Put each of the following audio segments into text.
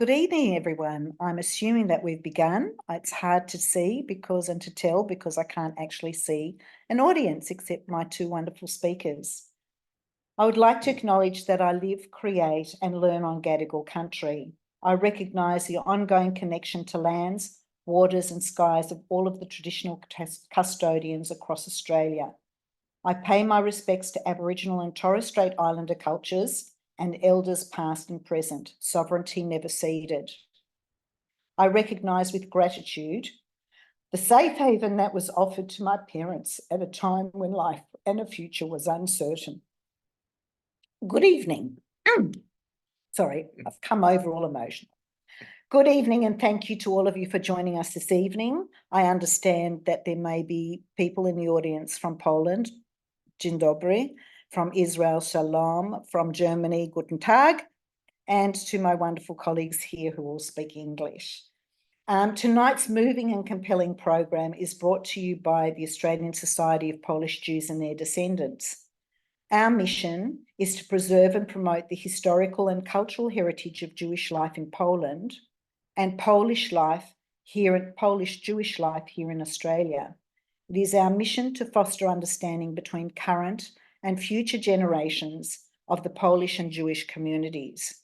Good evening, everyone. I'm assuming that we've begun. It's hard to see and to tell because I can't actually see an audience except my two wonderful speakers. I would like to acknowledge that I live, create and learn on Gadigal country. I recognise the ongoing connection to lands, waters and skies of all of the traditional custodians across Australia. I pay my respects to Aboriginal and Torres Strait Islander cultures and elders past and present, sovereignty never ceded. I recognise with gratitude the safe haven that was offered to my parents at a time when life and a future was uncertain. Good evening. Sorry, I've come over all emotional. Good evening and thank you to all of you for joining us this evening. I understand that there may be people in the audience from Poland, Dzień dobry, from Israel, Shalom, from Germany, Guten Tag, and to my wonderful colleagues here who all speak English. Tonight's moving and compelling program is brought to you by the Australian Society of Polish Jews and their Descendants. Our mission is to preserve and promote the historical and cultural heritage of Jewish life in Poland and Polish Jewish life here in Australia. It is our mission to foster understanding between current and future generations of the Polish and Jewish communities.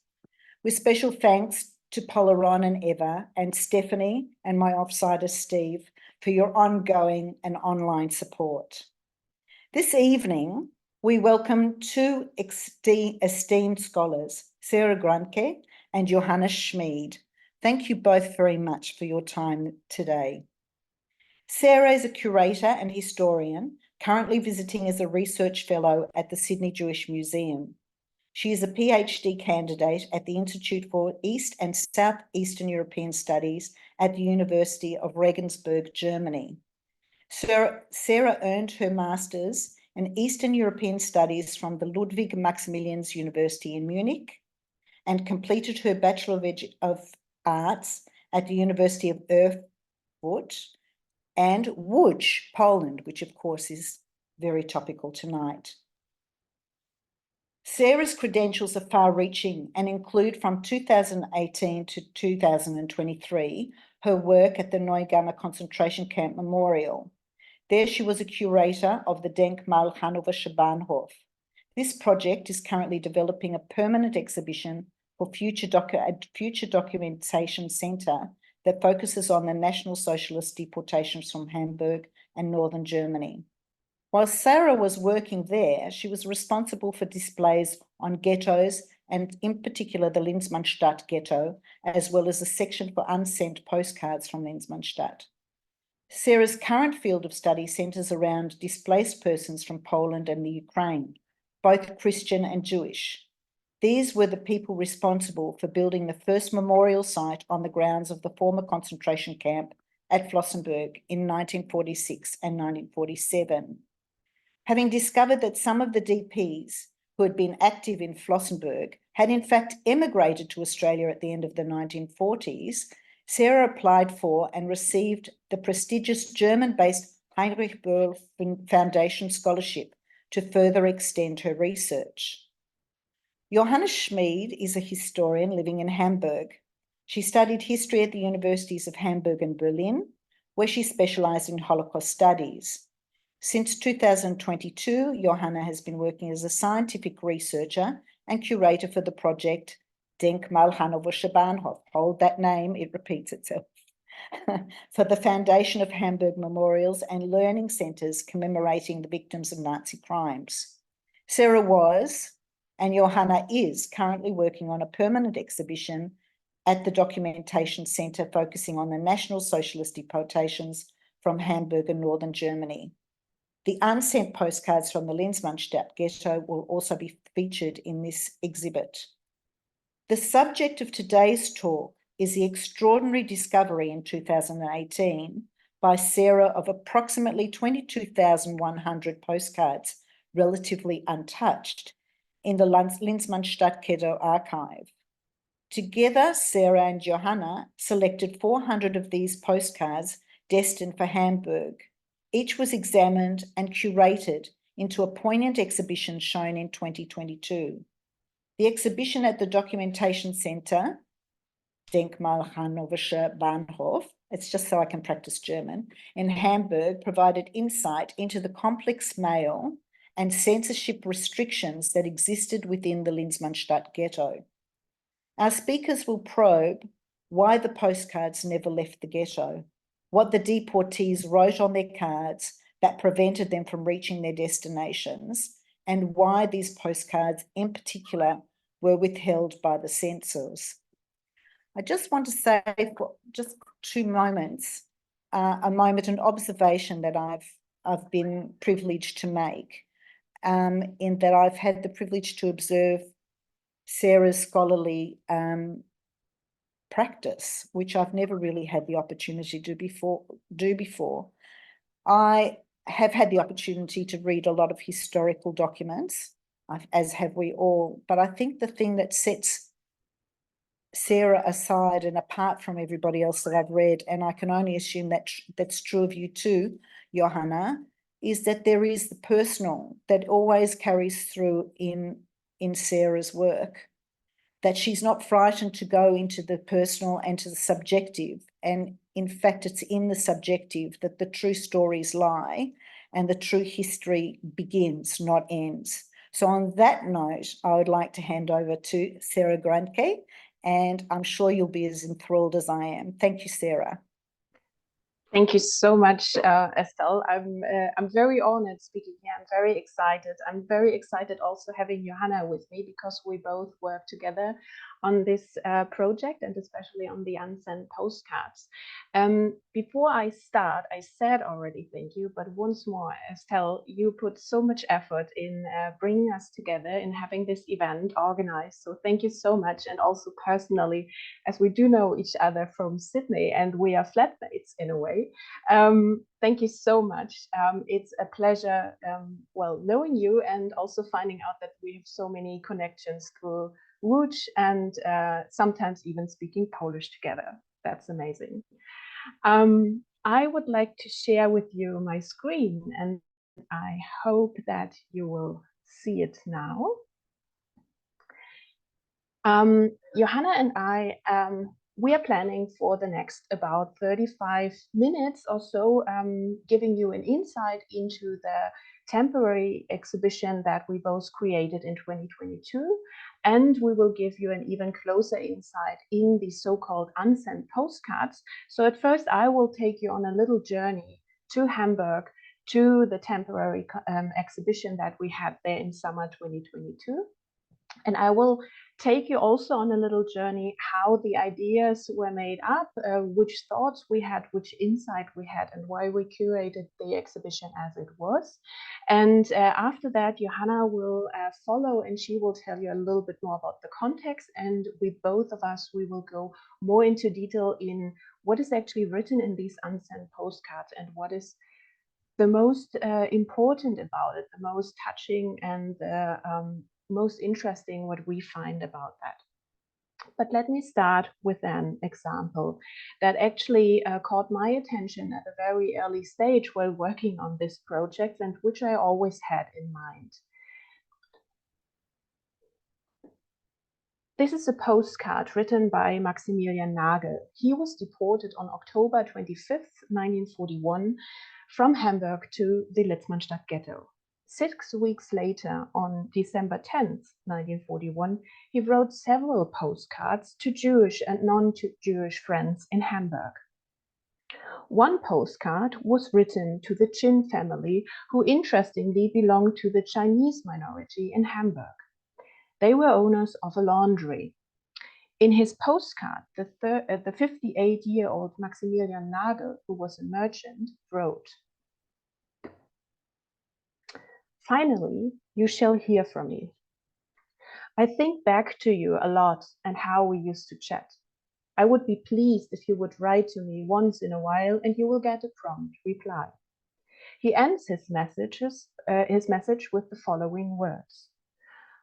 With special thanks to Polaron and Eva and Stephanie and my offsider Steve for your ongoing and online support. This evening, we welcome two esteemed scholars, Sarah Grandke and Johanna Schmied. Thank you both very much for your time today. Sarah is a curator and historian, currently visiting as a research fellow at the Sydney Jewish Museum. She is a PhD candidate at the Institute for East and Southeastern European Studies at the University of Regensburg, Germany. Sarah earned her Master's in Eastern European Studies from the Ludwig Maximilians University in Munich and completed her Bachelor of Arts at the University of Erfurt and Łódź, Poland, which of course is very topical tonight. Sarah's credentials are far-reaching and include from 2018 to 2023 her work at the Neugammer concentration camp memorial. There she was a curator of the Denkmal Hannoverscher Bahnhof. This project is currently developing a permanent exhibition for future documentation centre that focuses on the National Socialist deportations from Hamburg and northern Germany. While Sarah was working there, she was responsible for displays on ghettos and in particular the Litzmannstadt Ghetto, as well as a section for unsent postcards from Litzmannstadt. Sarah's current field of study centres around displaced persons from Poland and the Ukraine, both Christian and Jewish. These were the people responsible for building the first memorial site on the grounds of the former concentration camp at Flossenbürg in 1946 and 1947. Having discovered that some of the DPs who had been active in Flossenbürg had in fact emigrated to Australia at the end of the 1940s, Sarah applied for and received the prestigious German-based Heinrich Böll Foundation Scholarship to further extend her research. Johanna Schmied is a historian living in Hamburg. She studied history at the universities of Hamburg and Berlin, where she specialised in Holocaust studies. Since 2022, Johanna has been working as a scientific researcher and curator for the project Denkmal Hannoverscher Bahnhof. Hold that name, it repeats itself. For the Foundation of Hamburg Memorials and Learning Centres commemorating the victims of Nazi crimes. Sarah was, and Johanna is, currently working on a permanent exhibition at the Documentation Centre focusing on the National Socialist deportations from Hamburg and northern Germany. The unsent postcards from the Litzmannstadt Ghetto will also be featured in this exhibit. The subject of today's talk is the extraordinary discovery in 2018 by Sarah of approximately 22,100 postcards, relatively untouched, in the Litzmannstadt Ghetto archive. Together, Sarah and Johanna selected 400 of these postcards destined for Hamburg. Each was examined and curated into a poignant exhibition shown in 2022. The exhibition at the Documentation Centre Denkmal Hannoverscher Bahnhof, it's just so I can practice German, in Hamburg provided insight into the complex mail and censorship restrictions that existed within the Litzmannstadt Ghetto. Our speakers will probe why the postcards never left the ghetto, what the deportees wrote on their cards that prevented them from reaching their destinations, and why these postcards in particular were withheld by the censors. I just want to say for just 2 moments, an observation that I've been privileged to make, in that I've had the privilege to observe Sarah's scholarly practice, which I've never really had the opportunity to do before. I have had the opportunity to read a lot of historical documents, as have we all, but I think the thing that sets Sarah aside and apart from everybody else that I've read, and I can only assume that that's true of you too, Johanna, is that there is the personal that always carries through in Sarah's work, that she's not frightened to go into the personal and to the subjective. And in fact, it's in the subjective that the true stories lie and the true history begins, not ends. So on that note, I would like to hand over to Sarah Grandke, and I'm sure you'll be as enthralled as I am. Thank you, Sarah. Thank you so much, Estelle. I'm very honored speaking here. I'm very excited. I'm very excited also having Johanna with me because we both work together on this project and especially on the unsent postcards. Before I start, I said already thank you, but once more, Estelle, you put so much effort in bringing us together in having this event organized. So thank you so much. And also personally, as we do know each other from Sydney and we are flatmates in a way. Thank you so much. It's a pleasure, well, knowing you and also finding out that we have so many connections through Łódź and sometimes even speaking Polish together. That's amazing. I would like to share with you my screen and I hope that you will see it now. Johanna and I, we are planning for the next about 35 minutes or so, giving you an insight into the temporary exhibition that we both created in 2022. And we will give you an even closer insight in the so-called unsent postcards. So at first, I will take you on a little journey to Hamburg, to the temporary exhibition that we had there in summer 2022. And I will take you also on a little journey how the ideas were made up, which thoughts we had, which insight we had, and why we curated the exhibition as it was. And after that, Johanna will follow and she will tell you a little bit more about the context. And we both of us, we will go more into detail in what is actually written in these unsent postcards and what is the most important about it, the most touching and most interesting what we find about that. But let me start with an example that actually caught my attention at a very early stage while working on this project and which I always had in mind. This is a postcard written by Maximilian Nagel. He was deported on October 25th, 1941 from Hamburg to the Litzmannstadt Ghetto. 6 weeks later, on December 10th, 1941, he wrote several postcards to Jewish and non-Jewish friends in Hamburg. One postcard was written to the Chin family, who interestingly belonged to the Chinese minority in Hamburg. They were owners of a laundry. In his postcard, the 58-year-old Maximilian Nagel, who was a merchant, wrote, "Finally, you shall hear from me. I think back to you a lot and how we used to chat. I would be pleased if you would write to me once in a while and you will get a prompt reply." He ends his message with the following words.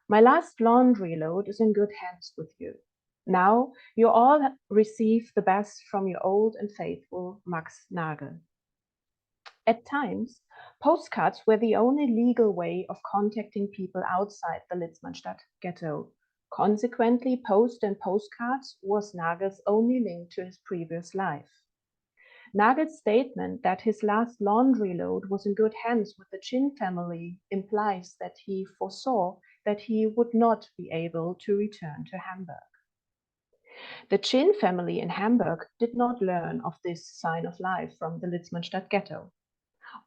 "My last laundry load is in good hands with you. Now you all receive the best from your old and faithful Max Nagel." At times, postcards were the only legal way of contacting people outside the Litzmannstadt Ghetto. Consequently, Post and Postcards was Nagel's only link to his previous life. Nagel's statement that his last laundry load was in good hands with the Chin family implies that he foresaw that he would not be able to return to Hamburg. The Chin family in Hamburg did not learn of this sign of life from the Litzmannstadt Ghetto.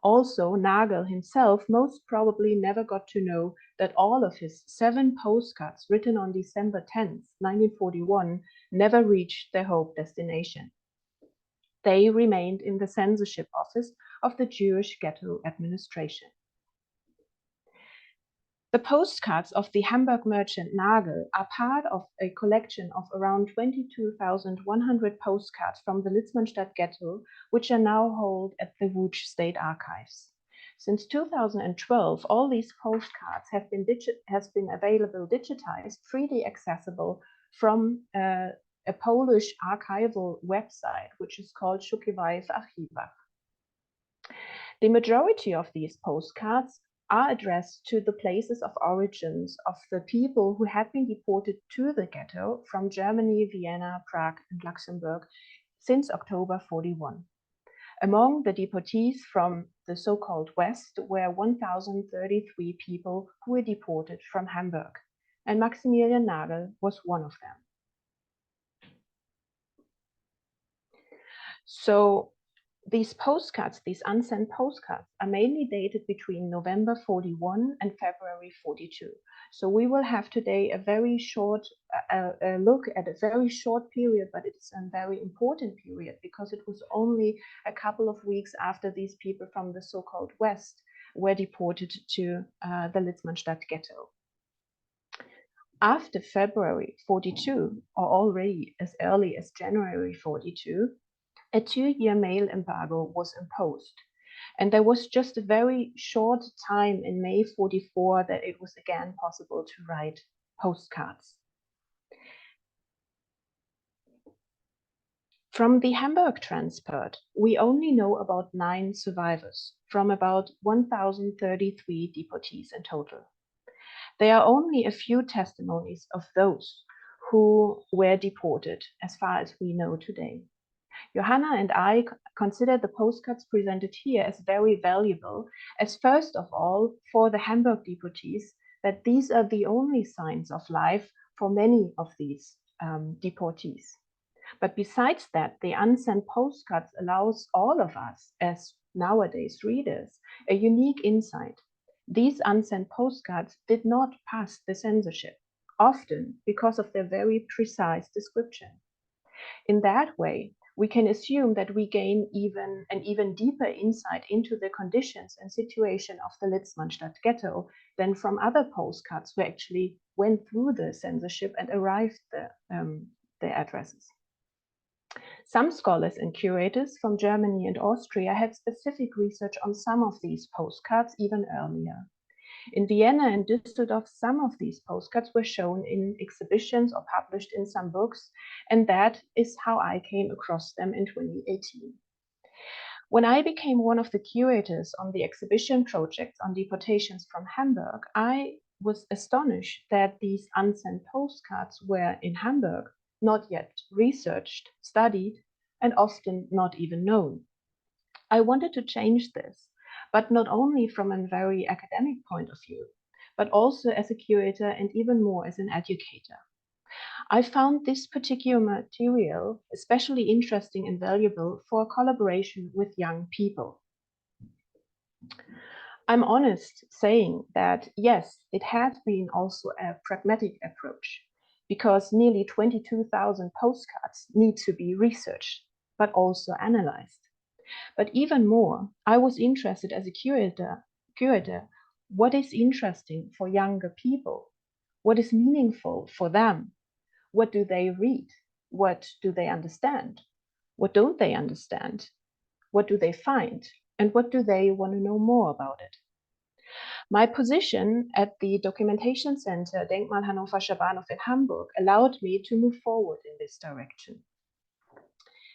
Also, Nagel himself most probably never got to know that all of his 7 postcards written on December 10th, 1941, never reached their hoped destination. They remained in the censorship office of the Jewish ghetto administration. The postcards of the Hamburg merchant Nagel are part of a collection of around 22,100 postcards from the Litzmannstadt Ghetto, which are now held at the Łódź State Archives. Since 2012, all these postcards have been available digitized, freely accessible from a Polish archival website, which is called Szukaj w Archiwach. The majority of these postcards are addressed to the places of origins of the people who had been deported to the ghetto from Germany, Vienna, Prague, and Luxembourg since October 41. Among the deportees from the so-called West were 1,033 people who were deported from Hamburg, and Maximilian Nagel was one of them. So these postcards, these unsent postcards, are mainly dated between November 41 and February 42. So we will have today a very short look at a very short period, but it's a very important period because it was only a couple of weeks after these people from the so-called West were deported to the Litzmannstadt Ghetto. After February 42, or already as early as January 42, a 2-year mail embargo was imposed, and there was just a very short time in May 44 that it was again possible to write postcards. From the Hamburg transport, we only know about 9 survivors from about 1,033 deportees in total. There are only a few testimonies of those who were deported, as far as we know today. Johanna and I consider the postcards presented here as very valuable, as first of all, for the Hamburg deportees, that these are the only signs of life for many of these deportees. But besides that, the unsent postcards allows all of us, as nowadays readers, a unique insight. These unsent postcards did not pass the censorship, often because of their very precise description. In that way, we can assume that we gain an even deeper insight into the conditions and situation of the Litzmannstadt Ghetto than from other postcards who actually went through the censorship and arrived their addresses. Some scholars and curators from Germany and Austria had specific research on some of these postcards even earlier. In Vienna and Düsseldorf, some of these postcards were shown in exhibitions or published in some books, and that is how I came across them in 2018. When I became one of the curators on the exhibition projects on deportations from Hamburg, I was astonished that these unsent postcards were in Hamburg not yet researched, studied, and often not even known. I wanted to change this, but not only from a very academic point of view, but also as a curator and even more as an educator. I found this particular material especially interesting and valuable for collaboration with young people. I'm honest saying that, yes, it has been also a pragmatic approach, because nearly 22,000 postcards need to be researched, but also analyzed. But even more, I was interested as a curator, what is interesting for younger people? What is meaningful for them? What do they read? What do they understand? What don't they understand? What do they find? And what do they want to know more about it? My position at the Documentation Center Denkmal Hannoverscher Bahnhof in Hamburg allowed me to move forward in this direction.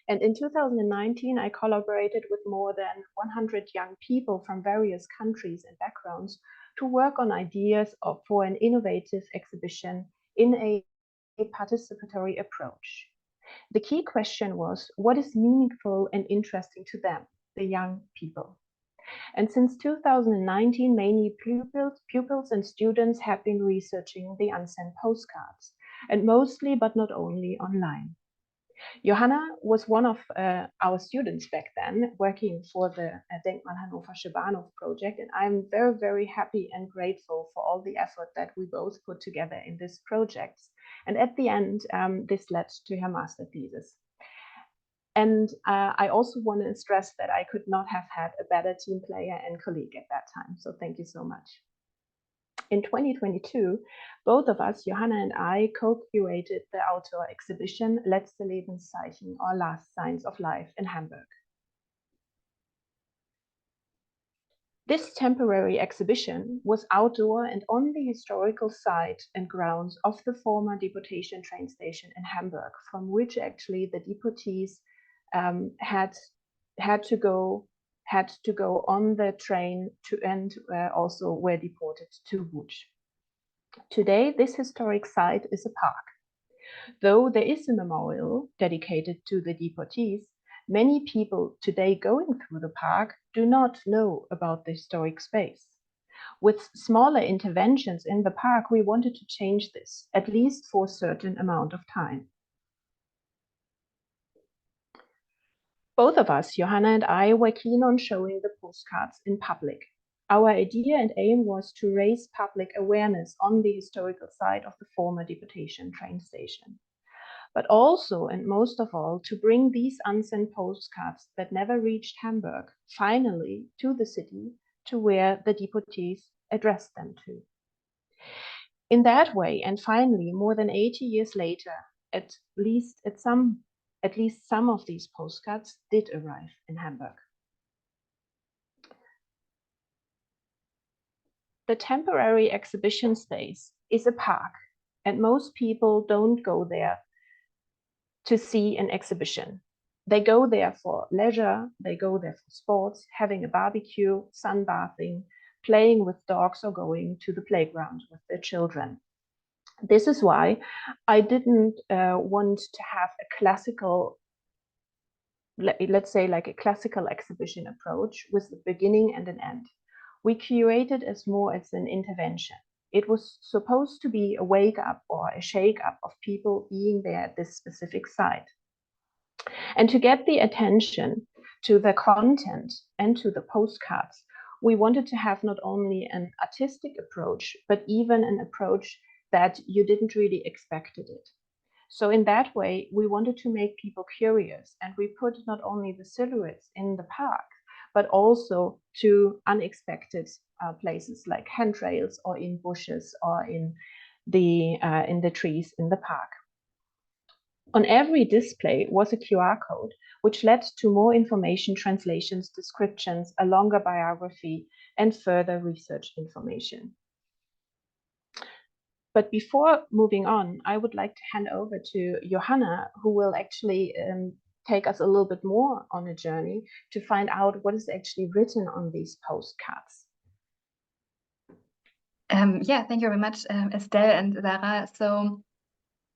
And in 2019, I collaborated with more than 100 young people from various countries and backgrounds to work on ideas for an innovative exhibition in a participatory approach. The key question was, what is meaningful and interesting to them, the young people? And since 2019, many pupils and students have been researching the unsent postcards, and mostly, but not only, online. Johanna was one of our students back then, working for the Denkmal Hannoversche Bahnhof project, and I'm very, very happy and grateful for all the effort that we both put together in this project. And at the end, this led to her master thesis. And I also want to stress that I could not have had a better team player and colleague at that time. So thank you so much. In 2022, both of us, Johanna and I, co-curated the outdoor exhibition Letzte Lebenszeichen, or Last Signs of Life, in Hamburg. This temporary exhibition was outdoor and on the historical site and grounds of the former deportation train station in Hamburg, from which actually the deportees had to go on the train to and also were deported to Łódź. Today, this historic site is a park. Though there is a memorial dedicated to the deportees, many people today going through the park do not know about the historic space. With smaller interventions in the park, we wanted to change this, at least for a certain amount of time. Both of us, Johanna and I, were keen on showing the postcards in public. Our idea and aim was to raise public awareness on the historical site of the former deportation train station, but also, and most of all, to bring these unsent postcards that never reached Hamburg finally to the city, to where the deportees addressed them to. In that way, and finally, more than 80 years later, at least some of these postcards did arrive in Hamburg. The temporary exhibition space is a park, and most people don't go there to see an exhibition. They go there for leisure, they go there for sports, having a barbecue, sunbathing, playing with dogs, or going to the playground with their children. This is why I didn't want to have a classical, let's say like a classical exhibition approach with a beginning and an end. We curated as more as an intervention. It was supposed to be a wake up or a shake up of people being there at this specific site. And to get the attention to the content and to the postcards, we wanted to have not only an artistic approach, but even an approach that you didn't really expected it. So in that way, we wanted to make people curious, and we put not only the silhouettes in the park, but also to unexpected places like handrails or in bushes or in the trees in the park. On every display was a QR code, which led to more information, translations, descriptions, a longer biography, and further research information. But before moving on, I would like to hand over to Johanna, who will actually take us a little bit more on a journey to find out what is actually written on these postcards. Yeah, thank you very much, Estelle and Sarah. So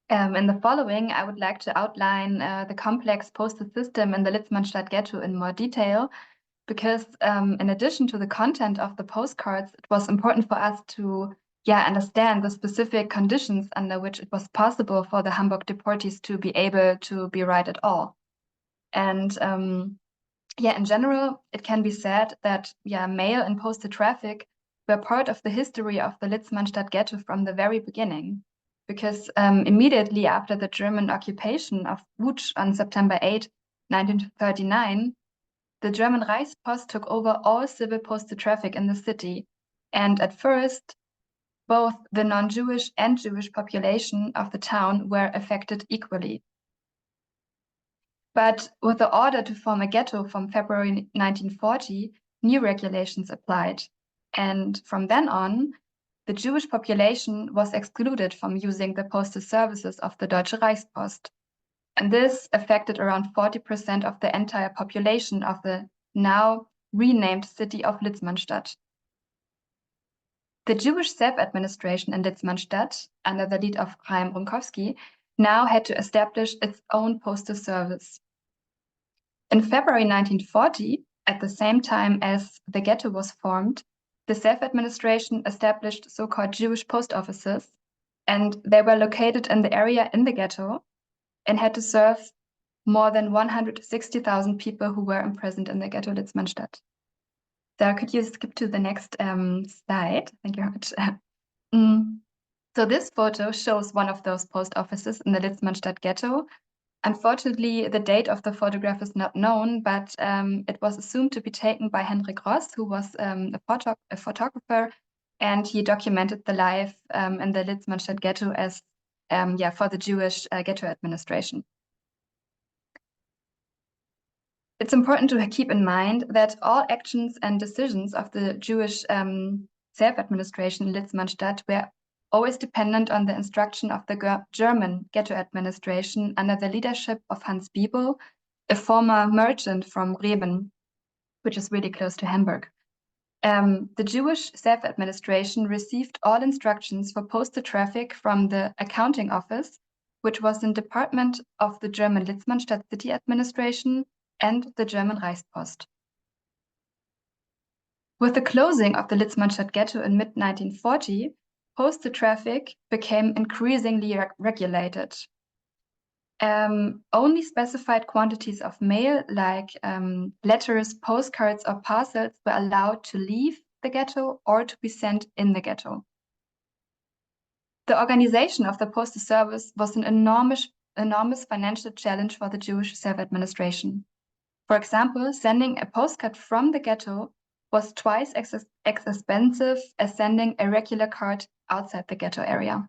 in the following, I would like to outline the complex postal system in the Litzmannstadt Ghetto in more detail, because in addition to the content of the postcards, it was important for us to understand the specific conditions under which it was possible for the Hamburg deportees to be able to be right at all. And in general, it can be said that mail and postal traffic were part of the history of the Litzmannstadt Ghetto from the very beginning, because immediately after the German occupation of Łódź on September 8, 1939, the German Reichspost took over all civil postal traffic in the city. And at first, both the non-Jewish and Jewish population of the town were affected equally. But with the order to form a ghetto from February 1940, new regulations applied. And from then on, the Jewish population was excluded from using the postal services of the Deutsche Reichspost. And this affected around 40% of the entire population of the now renamed city of Litzmannstadt. The Jewish self-administration in Litzmannstadt, under the lead of Chaim Rumkowski, now had to establish its own postal service. In February 1940, at the same time as the ghetto was formed, the self-administration established so-called Jewish post offices, and they were located in the area in the ghetto and had to serve more than 160,000 people who were imprisoned in the ghetto Litzmannstadt. So could you skip to the next slide? Thank you very much. So this photo shows one of those post offices in the Litzmannstadt ghetto. Unfortunately, the date of the photograph is not known, but it was assumed to be taken by Henrik Ross, who was a photographer, and he documented the life in the Litzmannstadt ghetto as for the Jewish ghetto administration. It's important to keep in mind that all actions and decisions of the Jewish self-administration in Litzmannstadt were always dependent on the instruction of the German ghetto administration under the leadership of Hans Biebel, a former merchant from Bremen, which is really close to Hamburg. The Jewish self-administration received all instructions for postal traffic from the accounting office, which was a department of the German Litzmannstadt city administration and the German Reichspost. With the closing of the Litzmannstadt ghetto in mid-1940, postal traffic became increasingly regulated. Only specified quantities of mail, like letters, postcards, or parcels, were allowed to leave the ghetto or to be sent in the ghetto. The organization of the postal service was an enormous financial challenge for the Jewish self-administration. For example, sending a postcard from the ghetto was twice as expensive as sending a regular card outside the ghetto area.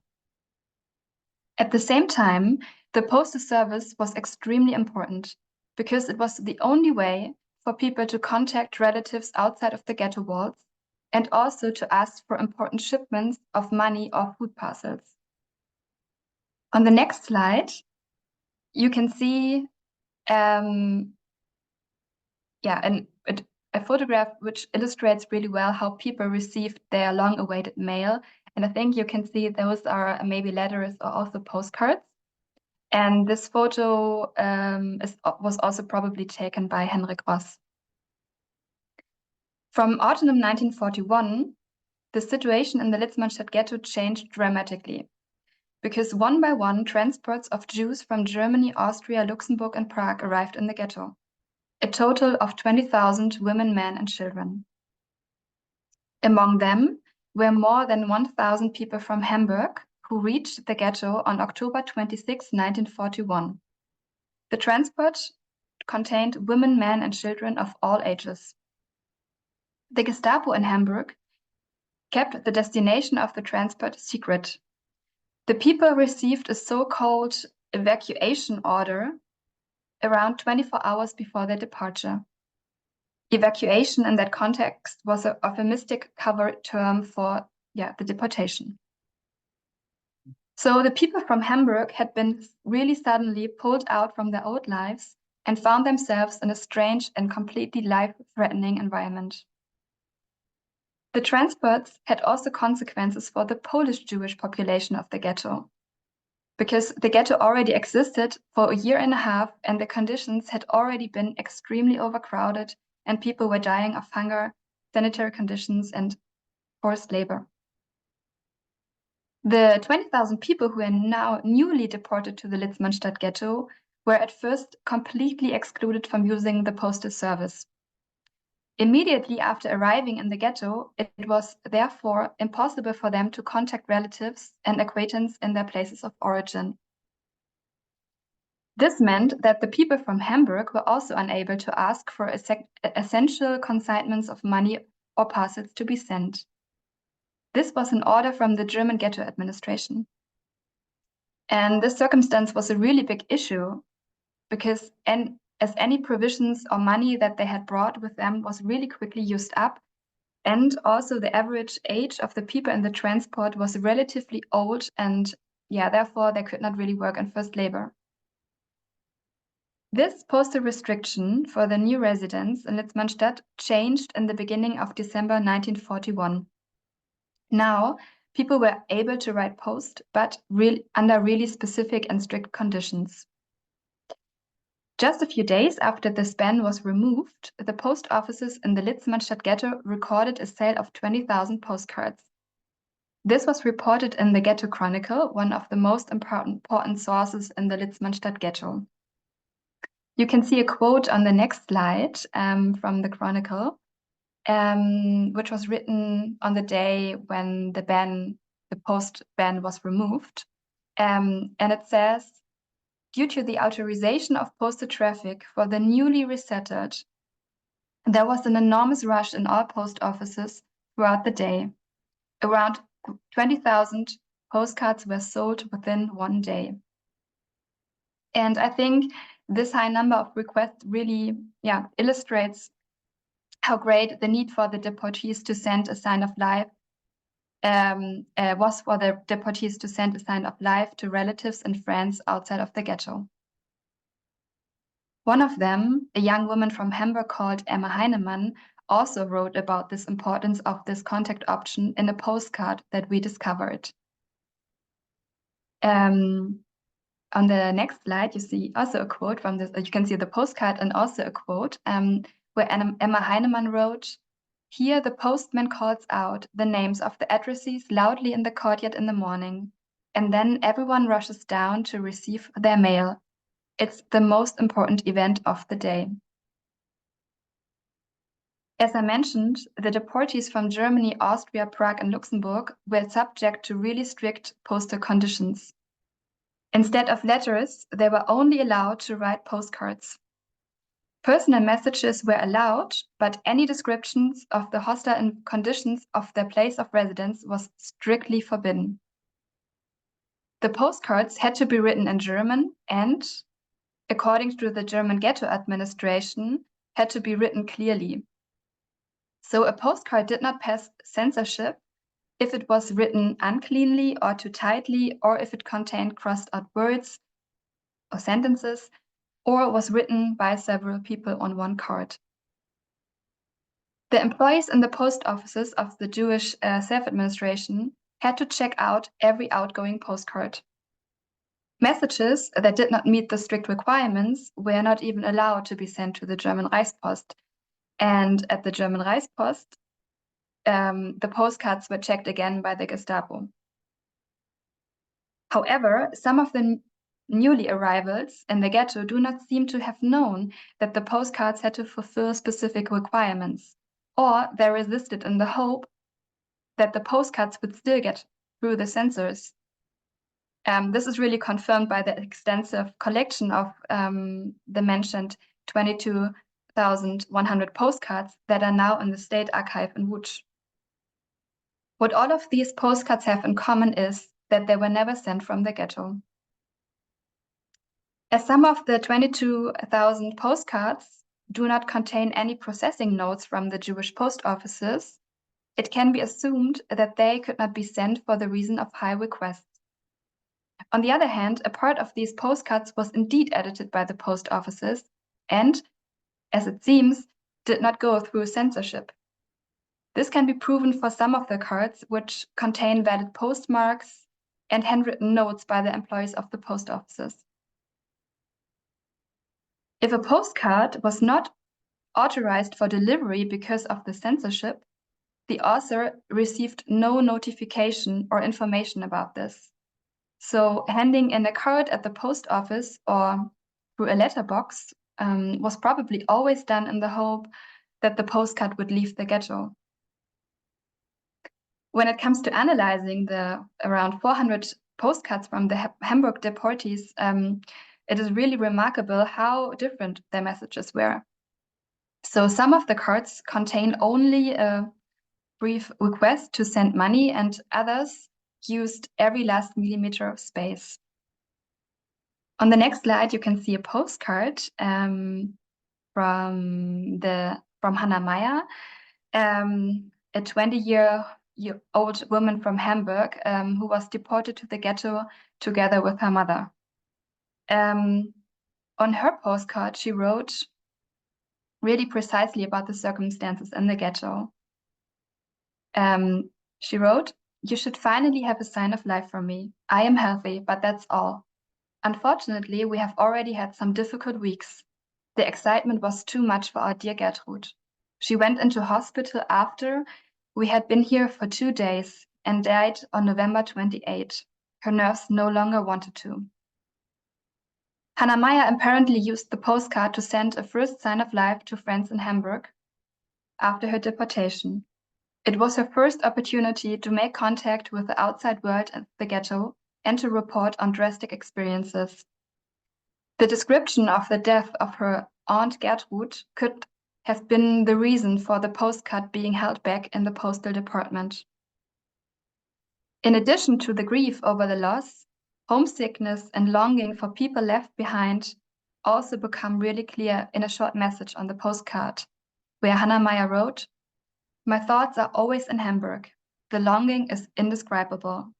At the same time, the postal service was extremely important because it was the only way for people to contact relatives outside of the ghetto walls and also to ask for important shipments of money or food parcels. On the next slide, you can see a photograph which illustrates really well how people received their long-awaited mail. And I think you can see those are maybe letters or also postcards. And this photo was also probably taken by Henrik Ross. From autumn 1941, the situation in the Litzmannstadt ghetto changed dramatically, because one by one transports of Jews from Germany, Austria, Luxembourg, and Prague arrived in the ghetto. A total of 20,000 women, men, and children. Among them were more than 1,000 people from Hamburg who reached the ghetto on October 26, 1941. The transport contained women, men, and children of all ages. The Gestapo in Hamburg kept the destination of the transport secret. The people received a so-called evacuation order around 24 hours before their departure. Evacuation in that context was a euphemistic cover term for the deportation. So the people from Hamburg had been really suddenly pulled out from their old lives and found themselves in a strange and completely life-threatening environment. The transports had also consequences for the Polish Jewish population of the ghetto, because the ghetto already existed for a year and a half and the conditions had already been extremely overcrowded and people were dying of hunger, sanitary conditions, and forced labor. The 20,000 people who are now newly deported to the Litzmannstadt ghetto were at first completely excluded from using the postal service. Immediately after arriving in the ghetto, it was therefore impossible for them to contact relatives and acquaintances in their places of origin. This meant that the people from Hamburg were also unable to ask for essential consignments of money or parcels to be sent. This was an order from the German ghetto administration. And this circumstance was a really big issue because as any provisions or money that they had brought with them was really quickly used up. And also the average age of the people in the transport was relatively old and therefore they could not really work in first labor. This postal restriction for the new residents in Litzmannstadt changed in the beginning of December 1941. Now, people were able to write post, but under really specific and strict conditions. Just a few days after this ban was removed, the post offices in the Litzmannstadt Ghetto recorded a sale of 20,000 postcards. This was reported in the Ghetto Chronicle, one of the most important sources in the Litzmannstadt Ghetto. You can see a quote on the next slide from the Chronicle, which was written on the day when the post ban was removed. And it says, due to the authorization of postal traffic for the newly resettled, there was an enormous rush in all post offices throughout the day. Around 20,000 postcards were sold within one day. And I think this high number of requests really illustrates how great the need for the deportees to send a sign of life was for the deportees to send a sign of life to relatives and friends outside of the ghetto. One of them, a young woman from Hamburg called Emma Heinemann, also wrote about this importance of this contact option in a postcard that we discovered. On the next slide, you see also a quote from this. You can see the postcard and also a quote where Emma Heinemann wrote, "Here the postman calls out the names of the addressees loudly in the courtyard in the morning, and then everyone rushes down to receive their mail. It's the most important event of the day." As I mentioned, the deportees from Germany, Austria, Prague, and Luxembourg were subject to really strict postal conditions. Instead of letters, they were only allowed to write postcards. Personal messages were allowed, but any descriptions of the hostile conditions of their place of residence was strictly forbidden. The postcards had to be written in German and, according to the German ghetto administration, had to be written clearly. So a postcard did not pass censorship if it was written uncleanly or too tightly, or if it contained crossed out words or sentences, or was written by several people on one card. The employees in the post offices of the Jewish self-administration had to check out every outgoing postcard. Messages that did not meet the strict requirements were not even allowed to be sent to the German Reichspost. And at the German Reichspost, the postcards were checked again by the Gestapo. However, some of the newly arrivals in the ghetto do not seem to have known that the postcards had to fulfill specific requirements, or they resisted in the hope that the postcards would still get through the censors. This is really confirmed by the extensive collection of the mentioned 22,100 postcards that are now in the State Archive in Łódź. What all of these postcards have in common is that they were never sent from the ghetto. As some of the 22,000 postcards do not contain any processing notes from the Jewish post offices, it can be assumed that they could not be sent for the reason of high requests. On the other hand, a part of these postcards was indeed edited by the post offices and, as it seems, did not go through censorship. This can be proven for some of the cards, which contain valid postmarks and handwritten notes by the employees of the post offices. If a postcard was not authorized for delivery because of the censorship, the author received no notification or information about this. So handing in a card at the post office or through a letterbox was probably always done in the hope that the postcard would leave the ghetto. When it comes to analyzing the around 400 postcards from the Hamburg deportees, it is really remarkable how different their messages were. So some of the cards contain only a brief request to send money, and others used every last millimeter of space. On the next slide, you can see a postcard from Hannah Meyer, a 20-year-old woman from Hamburg who was deported to the ghetto together with her mother. On her postcard, she wrote really precisely about the circumstances in the ghetto. She wrote, You should finally have a sign of life from me. I am healthy, but that's all. Unfortunately, we have already had some difficult weeks. The excitement was too much for our dear Gertrude. She went into hospital after we had been here for 2 days and died on November 28. Her nerves no longer wanted to. Hannah Meyer apparently used the postcard to send a first sign of life to friends in Hamburg after her deportation. It was her first opportunity to make contact with the outside world at the ghetto and to report on drastic experiences. The description of the death of her aunt Gertrude could have been the reason for the postcard being held back in the postal department. In addition to the grief over the loss, homesickness and longing for people left behind also become really clear in a short message on the postcard, where Hannah Meyer wrote, "My thoughts are always in Hamburg. The longing is indescribable."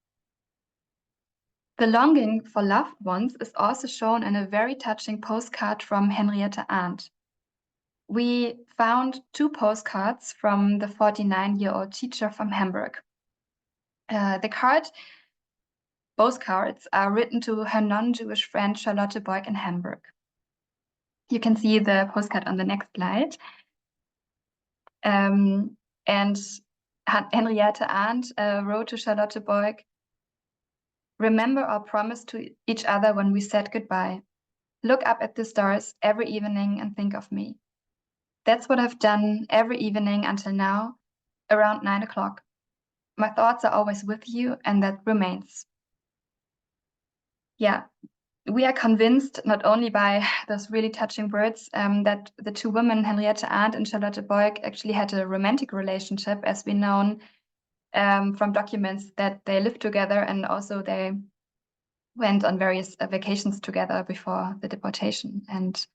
The longing for loved ones is also shown in a very touching postcard from Henriette Arndt. We found 2 postcards from the 49-year-old teacher from Hamburg. Both cards are written to her non-Jewish friend Charlotte Boyk in Hamburg. You can see the postcard on the next slide. And Henriette Arndt wrote to Charlotte Boyk, "Remember our promise to each other when we said goodbye. Look up at the stars every evening and think of me. That's what I've done every evening until now, around 9 o'clock. My thoughts are always with you, and that remains." Yeah, we are convinced, not only by those really touching words, that the 2 women, Henriette Arndt and Charlotte Boyk, actually had a romantic relationship, as we know from documents that they lived together, and also they went on various vacations together before the deportation. And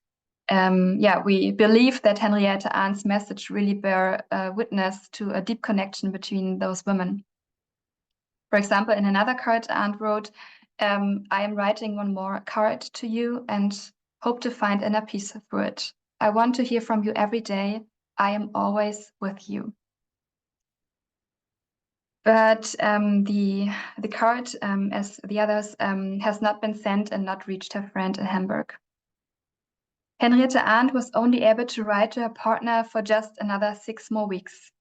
we believe that Henriette Arndt's message really bear witness to a deep connection between those women. For example, in another card, Arndt wrote, "I am writing one more card to you and hope to find inner peace through it. I want to hear from you every day. I am always with you." But the card, as the others, has not been sent and not reached her friend in Hamburg. Henriette Arndt was only able to write to her partner for just another 6 more weeks,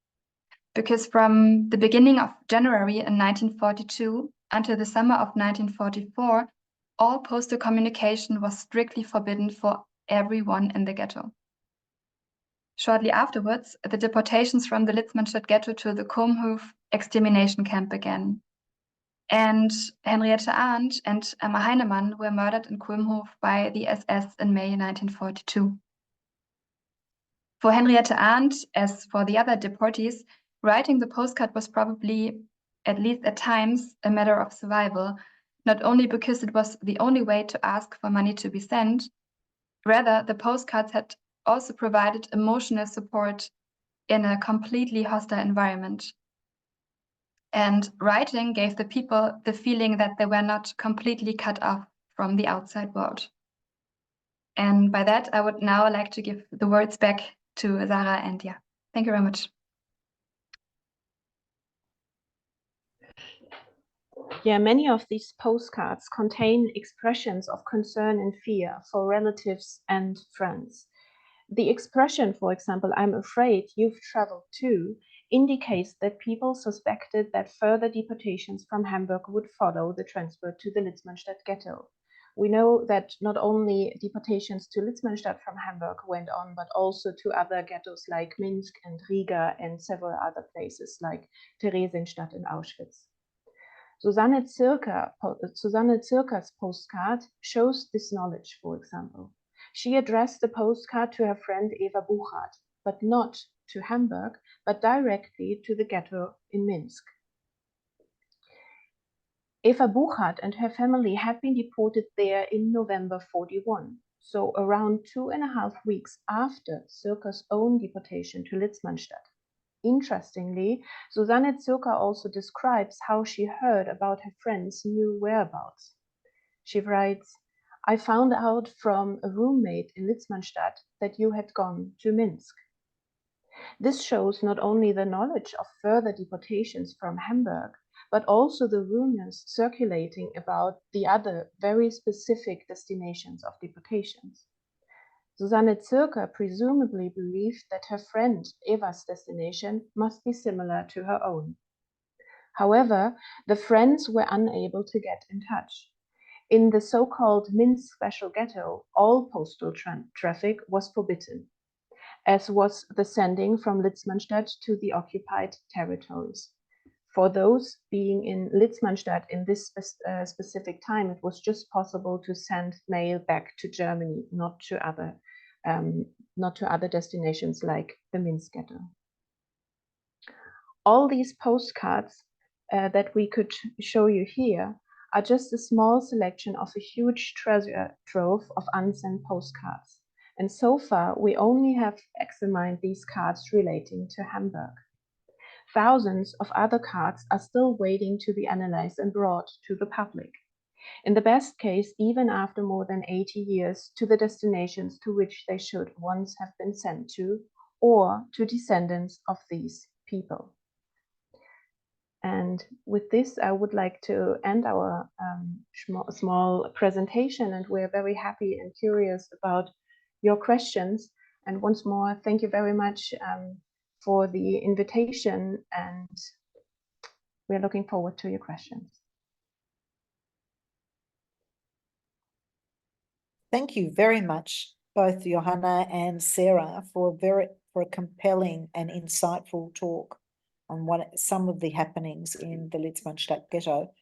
because from the beginning of January in 1942 until the summer of 1944, all postal communication was strictly forbidden for everyone in the ghetto. Shortly afterwards, the deportations from the Litzmannstadt Ghetto to the Kulmhof extermination camp began. And Henriette Arndt and Emma Heinemann were murdered in Kulmhof by the SS in May 1942. For Henriette Arndt, as for the other deportees, writing the postcard was probably, at least at times, a matter of survival, not only because it was the only way to ask for money to be sent. Rather, the postcards had also provided emotional support in a completely hostile environment. And writing gave the people the feeling that they were not completely cut off from the outside world. And by that, I would now like to give the words back to Sarah and yeah, thank you very much. Yeah, many of these postcards contain expressions of concern and fear for relatives and friends. The expression, for example, "I'm afraid you've traveled too," indicates that people suspected that further deportations from Hamburg would follow the transfer to the Litzmannstadt Ghetto. We know that not only deportations to Litzmannstadt from Hamburg went on, but also to other ghettos like Minsk and Riga and several other places like Theresienstadt and Auschwitz. Susanne Zirker's postcard shows this knowledge, for example. She addressed the postcard to her friend Eva Buchert, but not to Hamburg, but directly to the ghetto in Minsk. Eva Buchert and her family had been deported there in November 41, so around 2.5 weeks after Zirker's own deportation to Litzmannstadt. Interestingly, Susanne Zirker also describes how she heard about her friend's new whereabouts. She writes, "I found out from a roommate in Litzmannstadt that you had gone to Minsk." This shows not only the knowledge of further deportations from Hamburg, but also the rumors circulating about the other very specific destinations of deportations. Susanne Zirker presumably believed that her friend Eva's destination must be similar to her own. However, the friends were unable to get in touch. In the so-called Minsk Special Ghetto, all postal traffic was forbidden, as was the sending from Litzmannstadt to the occupied territories. For those being in Litzmannstadt in this specific time, it was just possible to send mail back to Germany, not to other destinations like the Minsk Ghetto. All these postcards that we could show you here are just a small selection of a huge treasure trove of unsent postcards. And so far, we only have examined these cards relating to Hamburg. Thousands of other cards are still waiting to be analyzed and brought to the public. In the best case, even after more than 80 years, to the destinations to which they should once have been sent to, or to descendants of these people. And with this, I would like to end our small presentation, and we're very happy and curious about your questions. And once more, thank you very much for the invitation, and we're looking forward to your questions. Thank you very much, both Johanna and Sarah, for a compelling and insightful talk on some of the happenings in the Litzmannstadt Ghetto.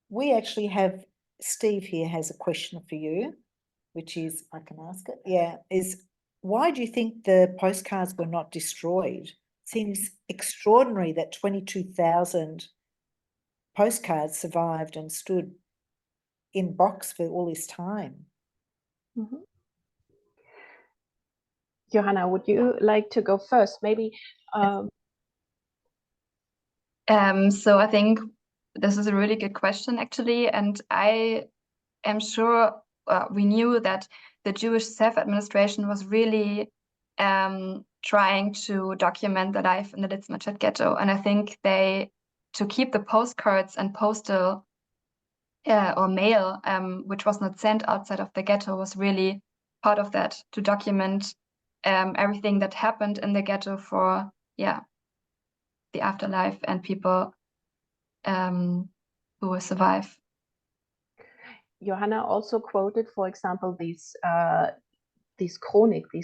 We actually have, Steve here has a question for you, which is, I can ask it, is why do you think the postcards were not destroyed? Seems extraordinary that 22,000 postcards survived and stood in box for all this time. Mm-hmm. Johanna, would you like to go first? Maybe. So I think this is a really good question, actually, and I am sure we knew that the Jewish self-administration was really trying to document the life in the Litzmannstadt Ghetto, and I think to keep the postcards and postal or mail, which was not sent outside of the ghetto, was really part of that, to document everything that happened in the ghetto for the afterlife and people who will survive. Johanna also quoted, for example, these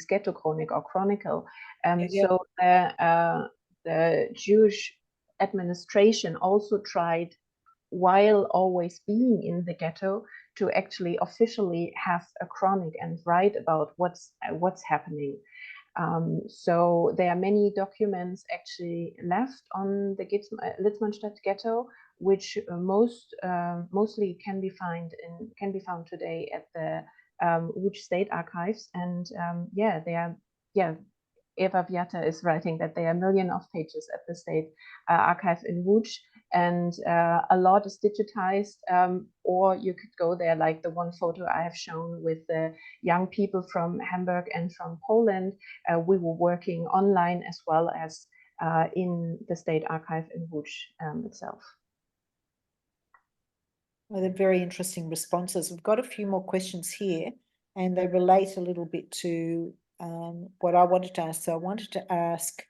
ghetto chronic or chronicle. So the Jewish administration also tried, while always being in the ghetto, to actually officially have a chronic and write about what's happening. So there are many documents actually left on the Litzmannstadt Ghetto, which mostly can be found today at the Łódź State Archives, and Eva Viata is writing that there are millions of pages at the State Archive in Łódź, and a lot is digitized, or you could go there, like the one photo I have shown with the young people from Hamburg and from Poland. We were working online as well as in the State Archive in Łódź itself. Well, they're very interesting responses. We've got a few more questions here, and they relate a little bit to what I wanted to ask. So I wanted to ask,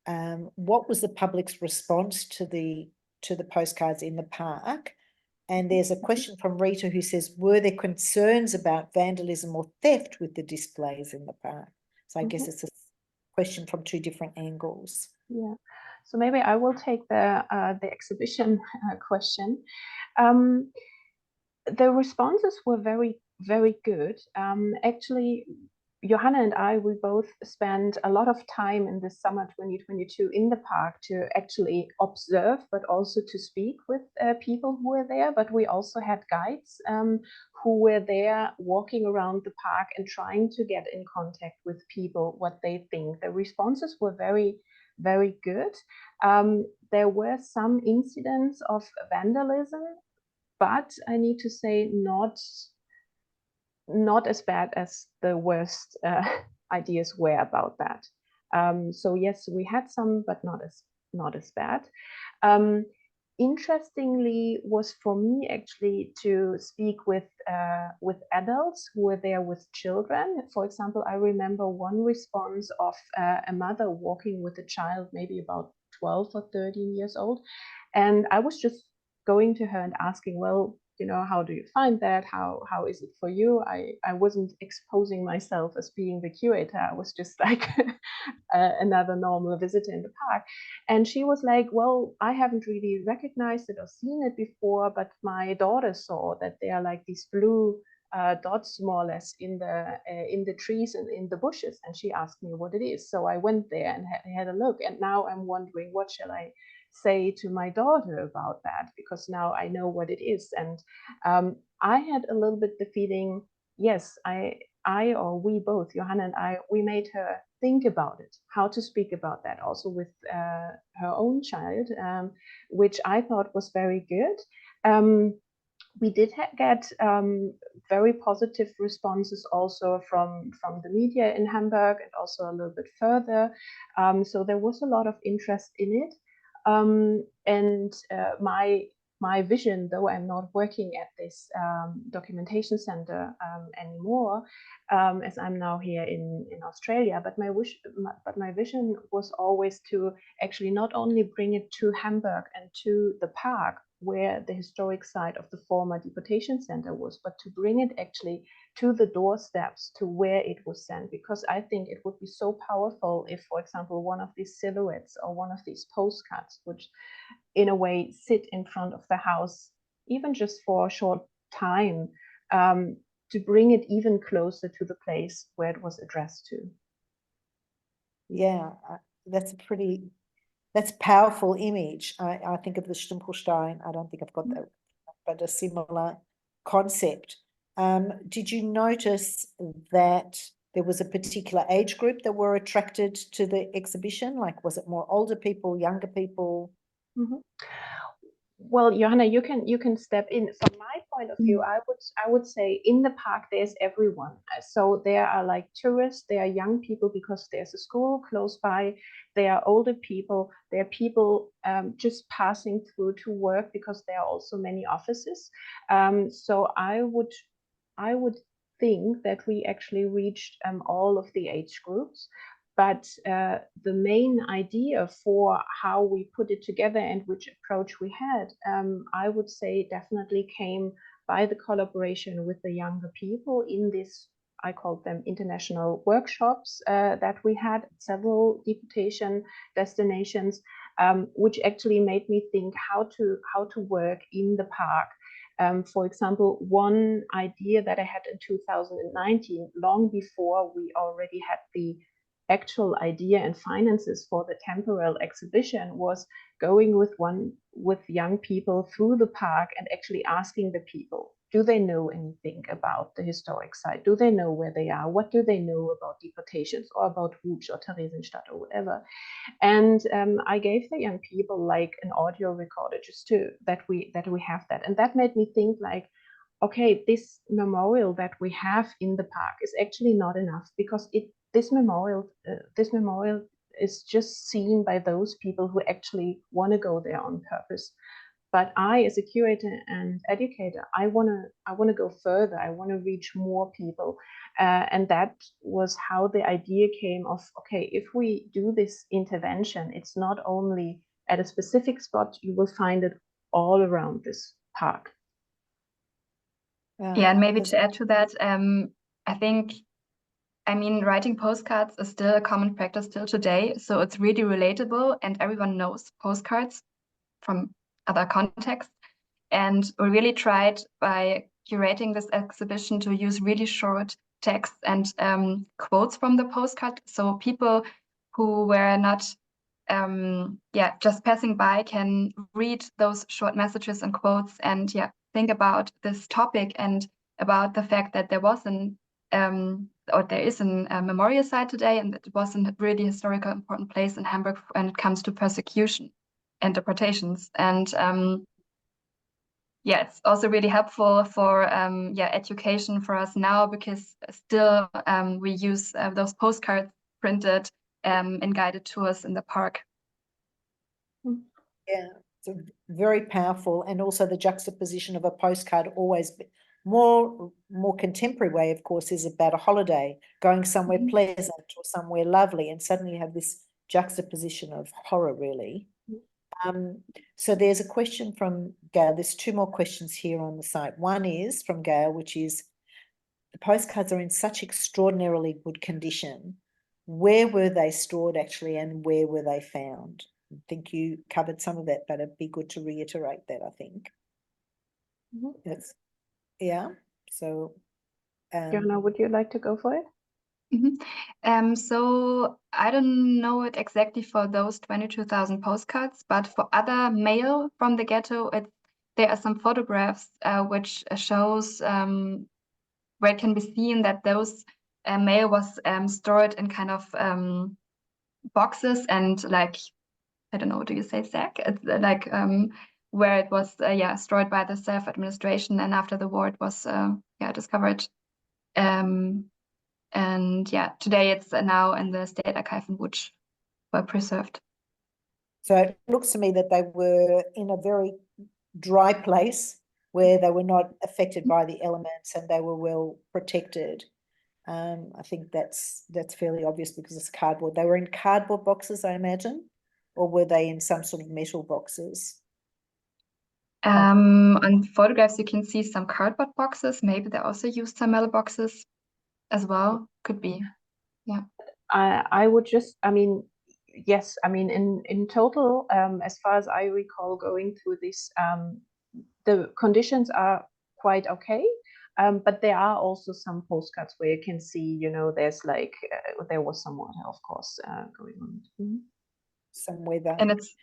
what was the public's response to the postcards in the park? And there's a question from Rita who says, were there concerns about vandalism or theft with the displays in the park? So I guess it's a question from two different angles. Yeah. So maybe I will take the exhibition question. The responses were very, very good. Actually, Johanna and I, we both spent a lot of time in the summer 2022 in the park to actually observe, but also to speak with people who were there. But we also had guides who were there walking around the park and trying to get in contact with people, what they think. The responses were very, very good. There were some incidents of vandalism, but I need to say not as bad as the worst ideas were about that. So yes, we had some, but not as bad. interestingly was for me actually to speak with adults who were there with children. For example, I remember one response of a mother walking with a child, maybe about 12 or 13 years old. And I was just going to her and asking, well, you know, how do you find that? How is it for you? I wasn't exposing myself as being the curator. I was just like another normal visitor in the park. And she was like, well, I haven't really recognized it or seen it before, but my daughter saw that there are like these blue dots more or less in the trees and in the bushes. And she asked me what it is. So I went there and had a look. And now I'm wondering, what shall I say to my daughter about that, because now I know what it is. And I had a little bit the feeling, yes, I or we both, Johanna and I, we made her think about it, how to speak about that also with her own child, which I thought was very good. We did get very positive responses also from the media in Hamburg and also a little bit further. So there was a lot of interest in it. And my vision, though I'm not working at this documentation center anymore, as I'm now here in Australia, but my vision was always to actually not only bring it to Hamburg and to the park where the historic site of the former deportation center was, but to bring it actually to the doorsteps, to where it was sent, because I think it would be so powerful if, for example, one of these silhouettes or one of these postcards would in a way sit in front of the house, even just for a short time, to bring it even closer to the place where it was addressed to. Yeah, that's a powerful image. I think of the Stempelstein. I don't think I've got that, but a similar concept. Did you notice that there was a particular age group that were attracted to the exhibition? Like, was it more older people, younger people? Mm-hmm. Well, Johanna, you can step in. From my point of view, I would say in the park there's everyone. So there are like tourists, there are young people because there's a school close by, there are older people, there are people just passing through to work because there are also many offices. So I would think that we actually reached all of the age groups. But the main idea for how we put it together and which approach we had, I would say definitely came by the collaboration with the younger people in this, I called them international workshops that we had at several deportation destinations, which actually made me think how to work in the park. For example, one idea that I had in 2019, long before we already had the actual idea and finances for the temporal exhibition, was going with young people through the park and actually asking the people, do they know anything about the historic site? Do they know where they are? What do they know about deportations or about Łódź or Theresienstadt or whatever? And I gave the young people like an audio recorder just that we have that. And that made me think like, okay, this memorial that we have in the park is actually not enough, because this memorial is just seen by those people who actually want to go there on purpose. But I, as a curator and educator, I want to go further. I want to reach more people, and that was how the idea came of, okay, if we do this intervention, it's not only at a specific spot. You will find it all around this park. Yeah, and maybe to add to that, I think, writing postcards is still a common practice still today. So it's really relatable and everyone knows postcards from other contexts. And we really tried by curating this exhibition to use really short text and quotes from the postcard. So people who were not just passing by can read those short messages and quotes and think about this topic and about the fact that there was there is a memorial site today, and it was a really historical important place in Hamburg when it comes to persecution and deportations. And it's also really helpful for education for us now, because still we use those postcards printed in guided tours in the park. Yeah, So very powerful, and also the juxtaposition of a postcard always more contemporary way, of course, is about a holiday, going somewhere pleasant or somewhere lovely, and suddenly you have this juxtaposition of horror, really. So there's a question from Gail. There's two more questions here on the site. One is from Gail, which is, the postcards are in such extraordinarily good condition. Where were they stored actually, and where were they found? I think you covered some of that, but it'd be good to reiterate that, I think. That's, yeah. So, Johanna, would you like to go for it? So I don't know it exactly for those 22,000 postcards, but for other mail from the ghetto, there are some photographs which shows where it can be seen that those mail was stored in kind of boxes and, like, I don't know, do you say sack? It's like where it was stored by the self-administration, and after the war it was discovered. And yeah, today it's now in the State Archive in Łódź, were preserved. So it looks to me that they were in a very dry place where they were not affected by the elements, and they were well protected. I think that's fairly obvious because it's cardboard. They were in cardboard boxes, I imagine, or were they in some sort of metal boxes? On photographs, you can see some cardboard boxes. Maybe they also used some metal boxes as well. Could be, yeah. I would just, I mean, yes, I mean, in total, as far as I recall going through this, the conditions are quite okay. But there are also some postcards where you can see, you know, there's like, there was some water, of course, going on. Some weather. And it's,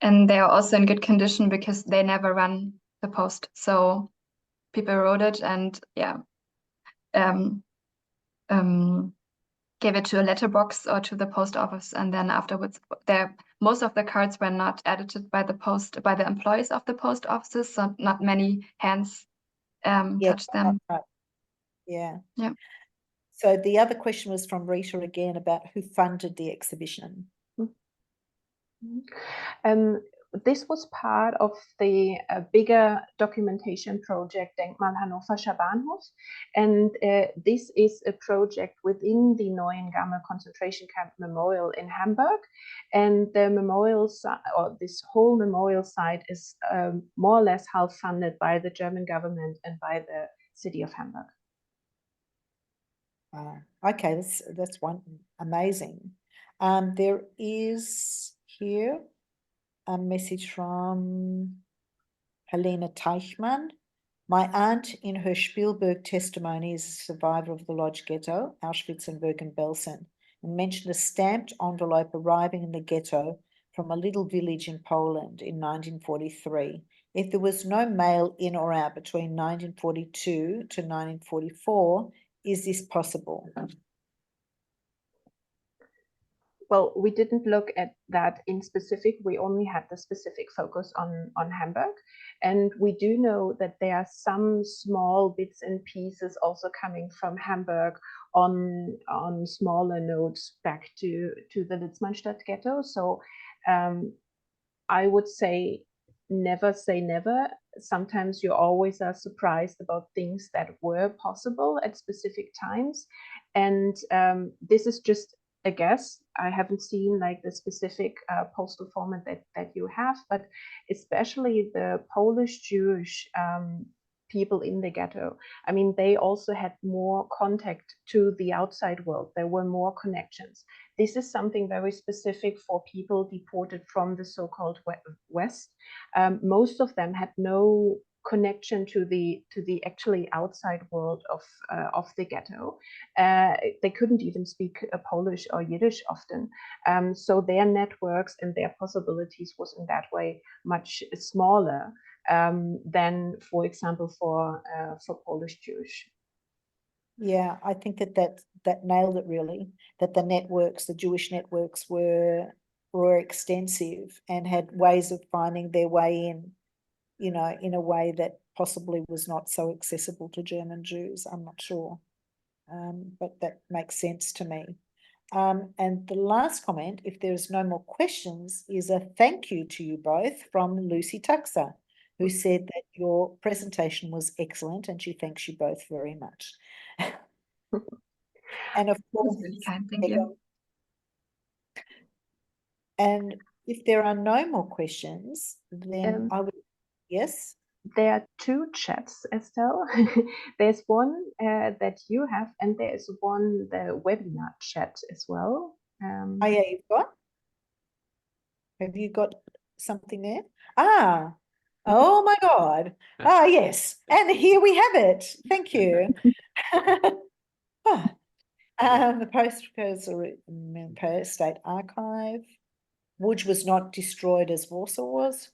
and they are also in good condition because they never run the post. So people wrote it and gave it to a letterbox or to the post office, and then afterwards, most of the cards were not edited by the employees of the post offices, so not many hands touched them. Right. Yeah. Yeah. So the other question was from Rita again about who funded the exhibition. This was part of the bigger documentation project, Denkmal Hannoverscher Bahnhof, and this is a project within the Neuengamme concentration camp memorial in Hamburg, and the memorial or this whole memorial site is more or less half funded by the German government and by the city of Hamburg. Okay, that's one amazing. There is here a message from Helena Teichmann. My aunt, in her Spielberg testimony, is a survivor of the Lodz Ghetto, Auschwitz and Bergen-Belsen, and mentioned a stamped envelope arriving in the ghetto from a little village in Poland in 1943. If there was no mail in or out between 1942 to 1944, is this possible? Well, we didn't look at that in specific. We only had the specific focus on Hamburg. And we do know that there are some small bits and pieces also coming from Hamburg on smaller notes back to the Litzmannstadt Ghetto. So I would say never say never. Sometimes you always are surprised about things that were possible at specific times. And this is just a guess. I haven't seen like the specific postal format that you have, but especially the Polish Jewish people in the ghetto. I mean, they also had more contact to the outside world. There were more connections. This is something very specific for people deported from the so-called West. Most of them had no connection to the actually outside world of the ghetto. They couldn't even speak Polish or Yiddish often. So their networks and their possibilities was in that way much smaller than, for example, for Polish Jewish. Yeah, I think that nailed it really, that the networks, the Jewish networks were extensive and had ways of finding their way in, you know, in a way that possibly was not so accessible to German Jews. I'm not sure, but that makes sense to me. And the last comment, if there's no more questions, is a thank you to you both from Lucy Tuxa, who said that your presentation was excellent and she thanks you both very much. And of course, That's really kind. Thank you. And if there are no more questions, then I would, yes? There are two chats, Estelle. There's one that you have, and there's one, the webinar chat as well. Oh, yeah, you've got? Have you got something there? Ah, oh my God. Ah, yes. And here we have it. Thank you. The Postcards State Archive. Łódź was not destroyed as Warsaw was.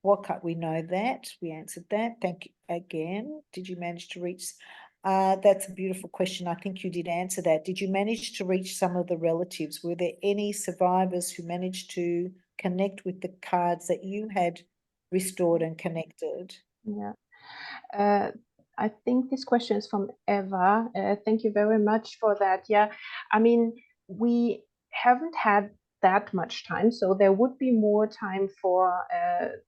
What cut? We know that. We answered that. Thank you again. Did you manage to reach? That's a beautiful question. I think you did answer that. Did you manage to reach some of the relatives? Were there any survivors who managed to connect with the cards that you had restored and connected? Yeah. I think this question is from Eva. Thank you very much for that. Yeah, I mean, we haven't had that much time, so there would be more time for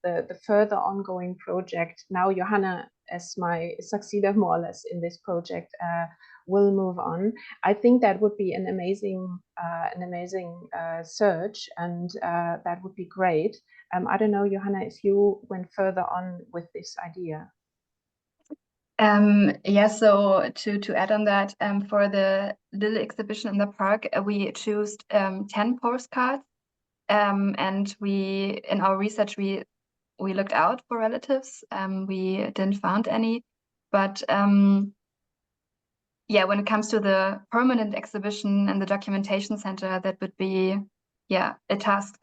the further ongoing project. Now Johanna, as my succeeder more or less in this project, will move on. I think that would be an amazing search, and that would be great. I don't know, Johanna, if you went further on with this idea. Yeah, so to add on that, for the little exhibition in the park, we chose 10 postcards, and we, in our research, we looked out for relatives. We didn't find any, but yeah, when it comes to the permanent exhibition and the documentation center, that would be, yeah, a task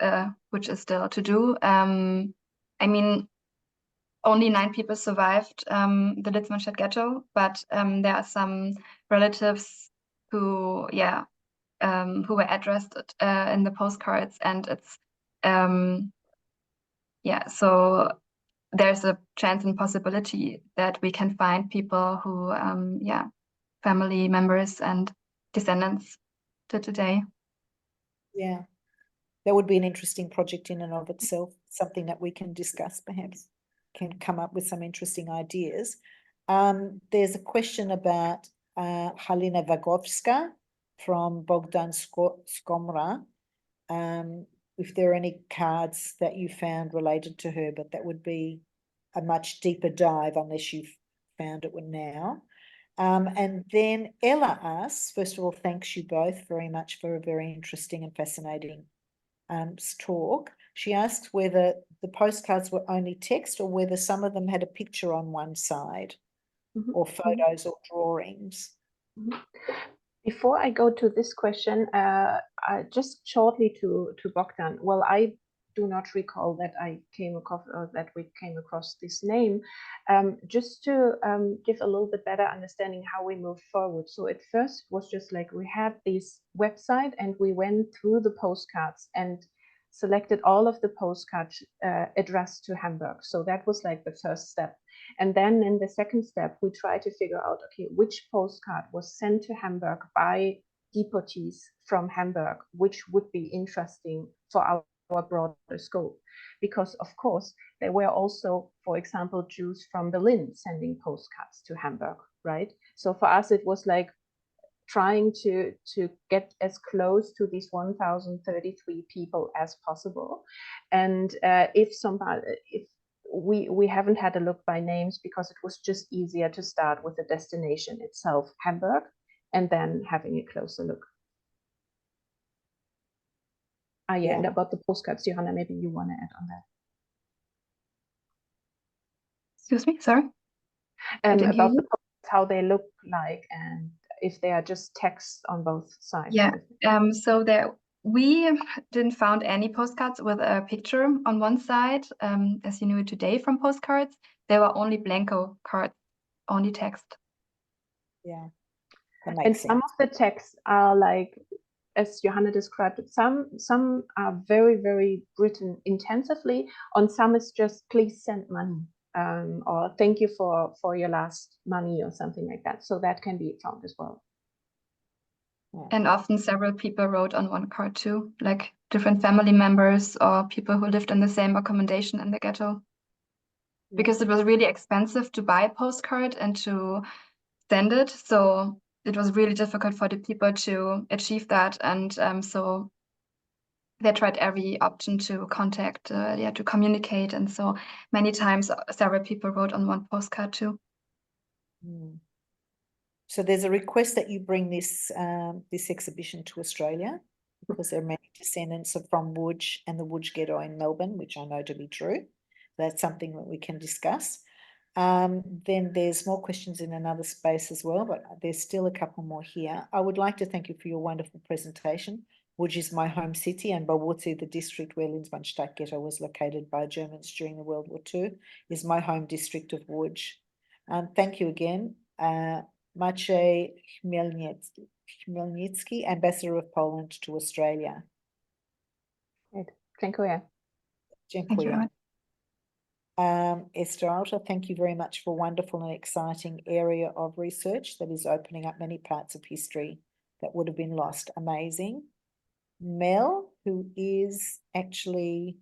which is still to do. I mean, only 9 people survived the Litzmannstadt Ghetto, but there are some relatives who, yeah, who were addressed in the postcards, and it's, yeah, so there's a chance and possibility that we can find people who, yeah, family members and descendants to today. Yeah, that would be an interesting project in and of itself, something that we can discuss perhaps. Can come up with some interesting ideas. There's a question about Halina Wagovska from Bogdan Skomra. If there are any cards that you found related to her, but that would be a much deeper dive unless you've found it now. And then Ella asks, first of all, thanks you both very much for a very interesting and fascinating talk. She asks whether the postcards were only text or whether some of them had a picture on one side, or photos or drawings. Before I go to this question, just shortly to Bogdan. Well, I do not recall that I came across or that we came across this name. Just to give a little bit better understanding how we moved forward. So at first it was just like we had this website and we went through the postcards and selected all of the postcards addressed to Hamburg. So that was like the first step. And then in the second step, we tried to figure out, okay, which postcard was sent to Hamburg by deportees from Hamburg, which would be interesting for our broader scope. Because of course, there were also, for example, Jews from Berlin sending postcards to Hamburg, right? So for us, it was like trying to get as close to these 1,033 people as possible. And if we haven't had a look by names because it was just easier to start with the destination itself, Hamburg, and then having a closer look. Yeah, and about the postcards, Johanna, maybe you want to add on that. Excuse me, sorry? About the postcards, how they look like, and if they are just text on both sides. Yeah, so we didn't found any postcards with a picture on one side, as you knew today from Postcards. There were only blanco cards, only text. Yeah, and some of the texts are like, as Johanna described it, some are very, very written intensively. On some it's just please send money, or thank you for your last money or something like that. So that can be found as well. And often several people wrote on one card too, like different family members or people who lived in the same accommodation in the ghetto. Because it was really expensive to buy a postcard and to send it. So it was really difficult for the people to achieve that. And so they tried every option to contact, to communicate. And so many times several people wrote on one postcard too. So there's a request that you bring this this exhibition to Australia, because there are many descendants from Łódź and the Łódź Ghetto in Melbourne, which I know to be true. That's something that we can discuss. Then there's more questions in another space as well, but there's still a couple more here. I would like to thank you for your wonderful presentation. Łódź is my home city, and Bałwocy, the district where Litzmannstadt Ghetto was located by Germans during the World War II, is my home district of Łódź. Thank you again. Maciej Chmielnicki, Ambassador of Poland to Australia. Great. Dziękuję. Dziękuję. Esther Alter, thank you very much for a wonderful and exciting area of research that is opening up many parts of history that would have been lost. Amazing. Mel, who is actually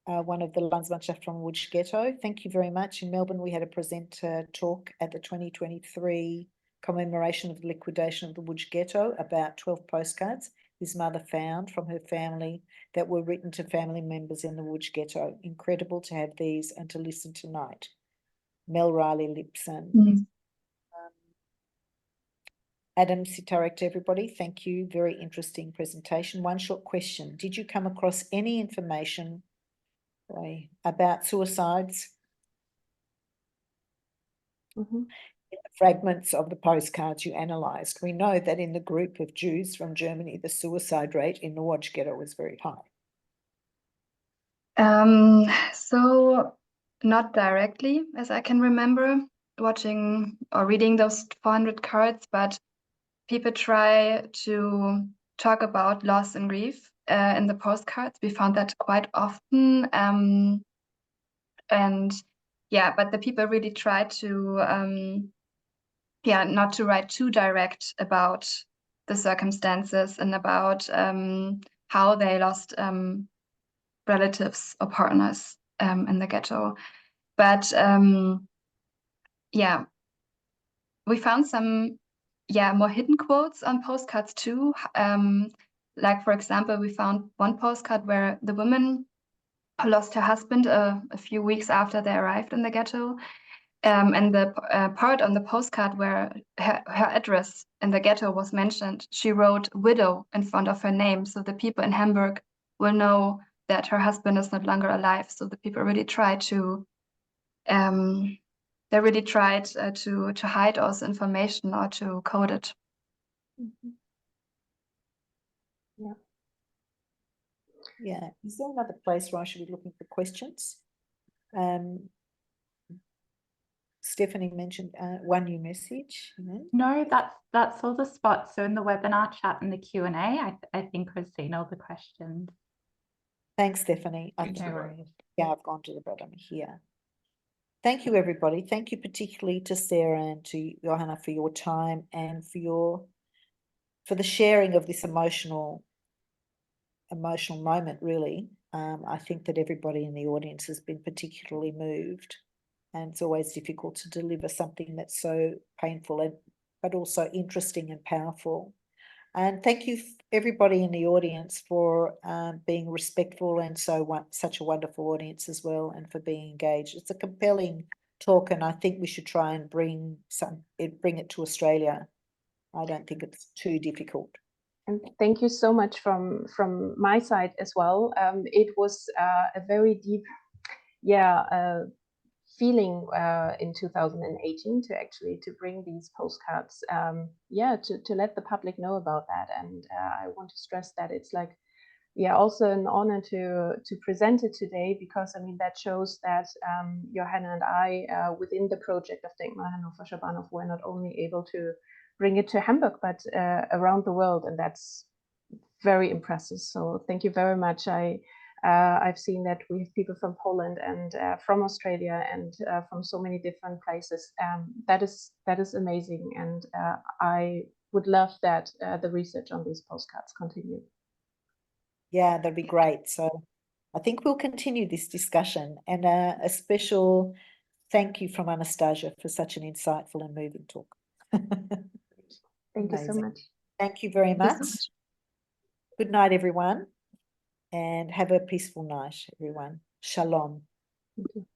one of the Litzmannstadt from Łódź Ghetto, thank you very much. In Melbourne, we had a presenter talk at the 2023 commemoration of the liquidation of the Łódź Ghetto about 12 postcards his mother found from her family that were written to family members in the Łódź Ghetto. Incredible to have these and to listen tonight. Mel Riley Lipson. Adam Sitarek to everybody, thank you. Very interesting presentation. One short question. Did you come across any information about suicides? Fragments of the postcards you analysed. We know that in the group of Jews from Germany, the suicide rate in the Łódź Ghetto was very high. So not directly, as I can remember, watching or reading those 400 cards, but people try to talk about loss and grief in the postcards. We found that quite often. And yeah, but the people really try to not to write too direct about the circumstances and about how they lost relatives or partners in the ghetto. But yeah, we found some more hidden quotes on postcards too. Like, for example, we found one postcard where the woman who lost her husband a few weeks after they arrived in the ghetto. And the part on the postcard where her address in the ghetto was mentioned, she wrote widow in front of her name. So the people in Hamburg will know that her husband is no longer alive. So the people really tried to, to hide also information or to code it. Yeah. Is there another place where I should be looking for questions? Stephanie mentioned one new message. No, that's all the spots. So in the webinar chat and the Q&A, I think we've seen all the questions. Thanks, Stephanie. I've gone to the bottom here. Thank you, everybody. Thank you particularly to Sarah and to Johanna for your time and for the sharing of this emotional moment, really. I think that everybody in the audience has been particularly moved. And it's always difficult to deliver something that's so painful but also interesting and powerful. And thank you, everybody in the audience, for being respectful and such a wonderful audience as well, and for being engaged. It's a compelling talk, and I think we should try and bring it to Australia. I don't think it's too difficult. And thank you so much from my side as well. It was a very deep, feeling in 2018 to bring these postcards, to let the public know about that. And I want to stress that it's like, also an honor to present it today, because I mean that shows that Johanna and I within the project of Denkmal Hannoverscher Bahnhof were not only able to bring it to Hamburg but around the world, and that's very impressive. So thank you very much. I've seen that we have people from Poland and from Australia and from so many different places. That is amazing, and I would love that the research on these postcards continue. Yeah, that'd be great. So I think we'll continue this discussion, and a special thank you from Anastasia for such an insightful and moving talk. Thank you so Amazing. much. Thank you very Thank you much. so much. Good night, everyone, and have a peaceful night, everyone. Shalom. Thank you.